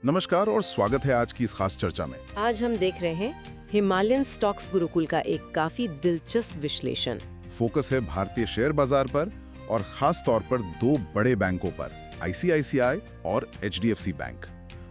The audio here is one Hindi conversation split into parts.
नमस्कार और स्वागत है आज की इस खास चर्चा में। आज हम देख रहे हैं हिमालयन स्टॉक्स गुरुकुल का एक काफी दिलचस्प विश्लेषण। फोकस है भारतीय शेयर बाजार पर और खास तौर पर दो बड़े बैंकों पर, आईसीआईसीआई और एचडीएफसी बैंक।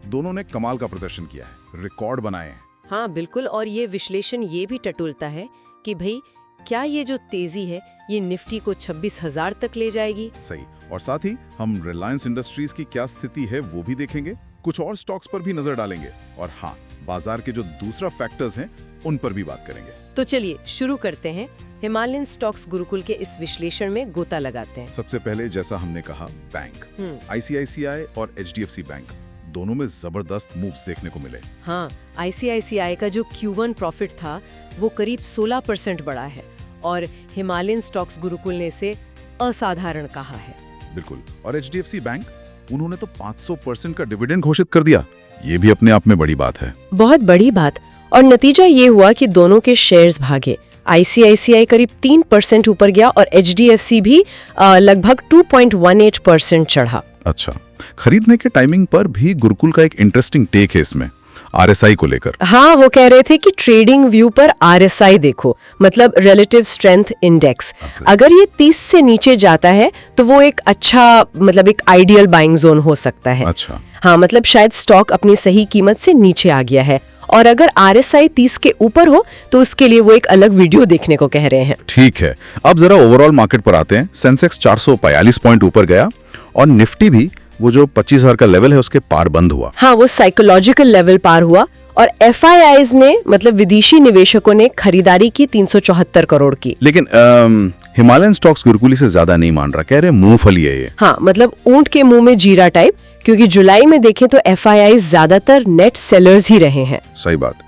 दोनों ने कमाल का प्रदर्शन किया है, रिकॉर्ड बनाए हैं। हाँ बिल्कुल, और ये विश्लेषण ये भी टटोलता है कि भाई क्या ये जो तेजी है ये निफ्टी को 26,000 तक ले जाएगी। सही, और साथ ही हम रिलायंस इंडस्ट्रीज की क्या स्थिति है वो भी देखेंगे, कुछ और स्टॉक्स पर भी नजर डालेंगे और हाँ, बाजार के जो दूसरा फैक्टर्स हैं उन पर भी बात करेंगे। तो चलिए शुरू करते हैं, हिमालयन स्टॉक्स गुरुकुल के इस विश्लेषण में गोता लगाते हैं। सबसे पहले जैसा हमने कहा, बैंक आईसीआईसीआई और एचडीएफसी बैंक दोनों में जबरदस्त मूव्स देखने को मिले। हाँ, आईसीआईसीआई का जो Q1 प्रॉफिट था वो करीब 16% बढ़ा है और हिमालयन स्टॉक्स गुरुकुल ने इसे असाधारण कहा है। बिल्कुल, और एचडीएफसी बैंक, उन्होंने तो 500% का डिविडेंड घोषित कर दिया। ये भी अपने आप में बड़ी बात है। बहुत बड़ी बात, और नतीजा ये हुआ कि दोनों के शेयर्स भागे। आईसीआईसीआई करीब 3% ऊपर गया और एचडीएफसी भी लगभग 2.18% चढ़ा। अच्छा, खरीदने के टाइमिंग पर भी गुरुकुल का एक इंटरेस्टिंग टेक है इसमें, आरएसआई को लेकर। हाँ, वो कह रहे थे कि ट्रेडिंग व्यू पर आरएसआई देखो, मतलब रिलेटिव स्ट्रेंथ इंडेक्स। अगर ये 30 से नीचे जाता है तो वो एक अच्छा, मतलब एक आइडियल बाइंग जोन हो सकता है। अच्छा, हाँ, मतलब शायद स्टॉक अपनी सही कीमत से नीचे आ गया है, और अगर आरएसआई 30 के ऊपर हो तो उसके लिए वो एक अलग वीडियो देखने को कह रहे हैं। ठीक है, अब जरा ओवरऑल मार्केट पर आते हैं। सेंसेक्स 442 पॉइंट ऊपर गया और निफ्टी भी वो जो 25,000 का लेवल है उसके पार बंद हुआ। हाँ, वो साइकोलॉजिकल लेवल पार हुआ और एफआईआईज ने, मतलब विदेशी निवेशकों ने खरीदारी की 374 करोड़ की। लेकिन हिमालयन स्टॉक्स गुरुकुल से ज्यादा नहीं मान रहा, कह रहे मूंगफली है ये। हाँ, मतलब ऊंट के मुंह में जीरा टाइप, क्योंकि जुलाई में देखें तो एफआईआईज ज्यादातर नेट सेलर्स ही रहे हैं। सही बात।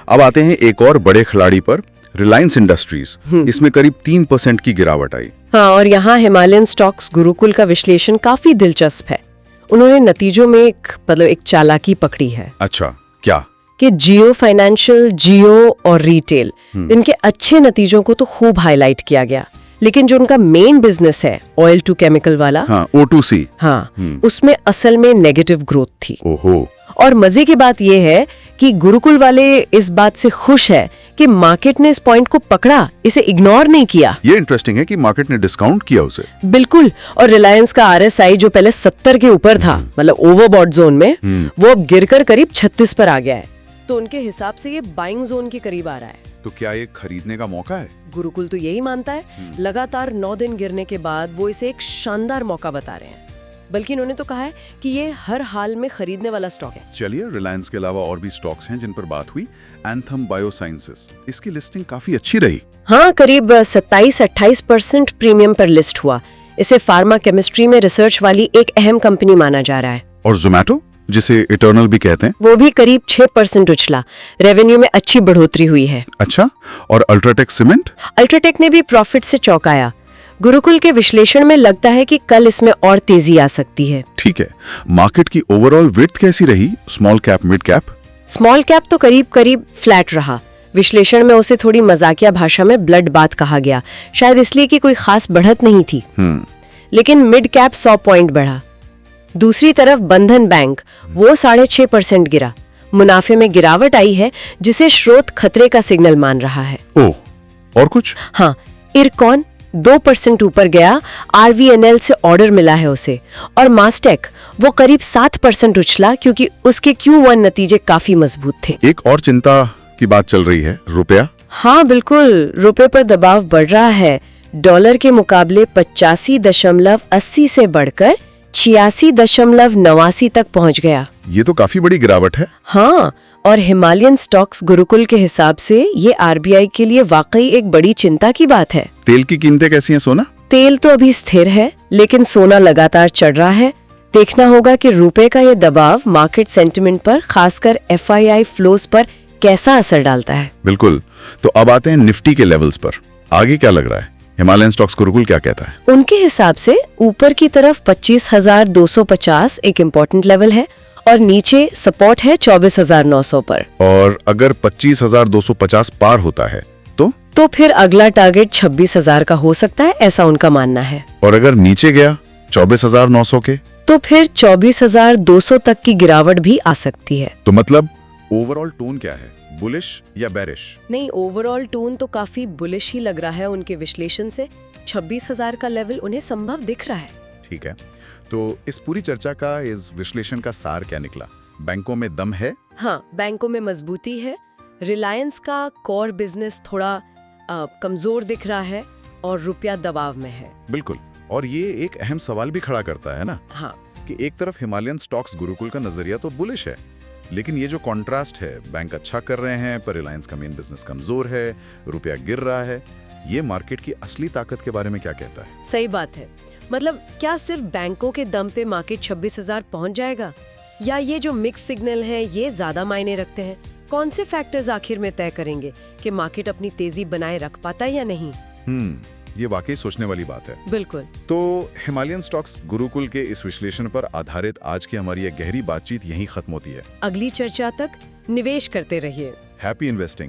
अब आते हैं एक और बड़े खिलाड़ी पर, रिलायंस इंडस्ट्रीज। इसमें करीब 3% की गिरावट आई। हाँ, और यहाँ हिमालयन स्टॉक्स गुरुकुल का विश्लेषण काफी दिलचस्प है। उन्होंने नतीजों में एक चालाकी पकड़ी है। अच्छा, क्या? कि जियो फाइनेंशियल, जियो और रिटेल, इनके अच्छे नतीजों को तो खूब हाईलाइट किया गया, लेकिन जो उनका मेन बिजनेस है ऑयल टू केमिकल वाला, हाँ, O2C, हाँ, उसमें असल में नेगेटिव ग्रोथ थी। ओहो। और मजे की बात यह है कि गुरुकुल वाले इस बात से खुश है कि मार्केट ने इस पॉइंट को पकड़ा, इसे इग्नोर नहीं किया। ये इंटरेस्टिंग है कि मार्केट ने डिस्काउंट किया उसे। बिल्कुल, और रिलायंस का आरएसआई जो पहले 70 के ऊपर था, मतलब ओवरबॉट जोन में, वो अब गिरकर करीब 36 पर आ गया है। तो उनके हिसाब से ये बाइंग जोन के करीब आ रहा है। तो क्या ये खरीदने का मौका है? गुरुकुल तो यही मानता है। लगातार 9 दिन गिरने के बाद वो इसे एक शानदार मौका बता रहे हैं, बल्कि उन्होंने तो कहा है कि ये हर हाल में खरीदने वाला स्टॉक है। चलिए, रिलायंस के अलावा और भी स्टॉक्स हैं जिन पर बात हुई। एंथम बायोसाइंसेस, इसकी लिस्टिंग काफी अच्छी रही। हाँ, करीब 27-28% प्रीमियम पर लिस्ट हुआ। इसे फार्मा केमिस्ट्री में रिसर्च वाली एक अहम कंपनी माना जा रहा है। और जोमैटो, जिसे इटर्नल भी कहते हैं, वो भी करीब 6% उछला। रेवेन्यू में अच्छी बढ़ोतरी हुई है। अच्छा, और अल्ट्राटेक सीमेंट? अल्ट्राटेक ने भी प्रॉफिट से चौंकाया। गुरुकुल के विश्लेषण में लगता है कि कल इसमें और तेजी आ सकती है। ठीक है, मार्केट की ओवरऑल विड्थ कैसी रही? Small cap, mid cap? Small cap तो करीब फ्लैट रहा। विश्लेषण में उसे थोड़ी मजाकिया भाषा में ब्लड बाथ कहा गया, शायद इसलिए कि कोई खास बढ़त नहीं थी। लेकिन मिड कैप 100 पॉइंट बढ़ा। दूसरी तरफ बंधन बैंक, वो 6.5% गिरा। मुनाफे में गिरावट आई है, जिसे स्रोत खतरे का सिग्नल मान रहा है। ओह, और कुछ? हाँ, इरकॉन 2% ऊपर गया, आरवीएनएल से ऑर्डर मिला है उसे। और मास्टेक, वो करीब 7% उछला, क्योंकि उसके Q1 नतीजे काफी मजबूत थे। एक और चिंता की बात चल रही है, रुपया। हाँ बिल्कुल, रुपए पर दबाव बढ़ रहा है। डॉलर के मुकाबले 85.80 से बढ़कर 86.89 तक पहुंच गया। ये तो काफी बड़ी गिरावट है। हाँ, और हिमालयन स्टॉक्स गुरुकुल के हिसाब से ये आरबीआई के लिए वाकई एक बड़ी चिंता की बात है। तेल की कीमतें कैसी हैं, सोना? तेल तो अभी स्थिर है, लेकिन सोना लगातार चढ़ रहा है। देखना होगा कि रुपए का ये दबाव मार्केट सेंटिमेंट पर, खासकर एफआईआई फ्लोज पर कैसा असर डालता है। बिल्कुल। तो अब आते हैं निफ्टी के लेवल्स पर। आगे क्या लग रहा है? हिमालयन स्टॉक्स गुरुकुल क्या कहता है? उनके हिसाब से ऊपर की तरफ 25,250 एक इम्पोर्टेंट लेवल है और नीचे सपोर्ट है 24,900 पर। और अगर 25,250 पार होता है तो फिर अगला टारगेट 26,000 का हो सकता है, ऐसा उनका मानना है। और अगर नीचे गया 24,900 के? तो फिर 24,200 तक की गिरावट भी आ सकती है। तो मतलब ओवरऑल टोन क्या है, बुलिश या बेरिश? नहीं, ओवरऑल टोन तो काफी बुलिश ही लग रहा है उनके विश्लेषण से। 26,000 का लेवल उन्हें संभव दिख रहा है। ठीक है, तो इस पूरी चर्चा का, इस विश्लेषण का सार क्या निकला? बैंकों में दम है? हाँ, बैंकों में मजबूती है। रिलायंस का कोर बिजनेस थोड़ा कमजोर दिख रहा है और रुपया दबाव में है। बिल्कुल, और ये एक अहम सवाल भी खड़ा करता है ना, हाँ, कि एक तरफ हिमालयन स्टॉक्स गुरुकुल का नजरिया तो बुलिश है, लेकिन ये जो कॉन्ट्रास्ट है, बैंक अच्छा कर रहे हैं पर रिलायंस का मेन बिजनेस कमजोर है, रुपया गिर रहा है, ये मार्केट की असली ताकत के बारे में क्या कहता है? सही बात है। मतलब क्या सिर्फ बैंकों के दम पे मार्केट 26,000 पहुंच जाएगा, या ये जो मिक्स सिग्नल है ये ज्यादा मायने रखते हैं? कौन से फैक्टर्स आखिर में तय करेंगे कि मार्केट अपनी तेजी बनाए रख पाता है या नहीं? ये वाकई सोचने वाली बात है। बिल्कुल। तो हिमालयन स्टॉक्स गुरुकुल के इस विश्लेषण पर आधारित आज की हमारी यह गहरी बातचीत यहीं खत्म होती है। अगली चर्चा तक निवेश करते रहिए। Happy investing.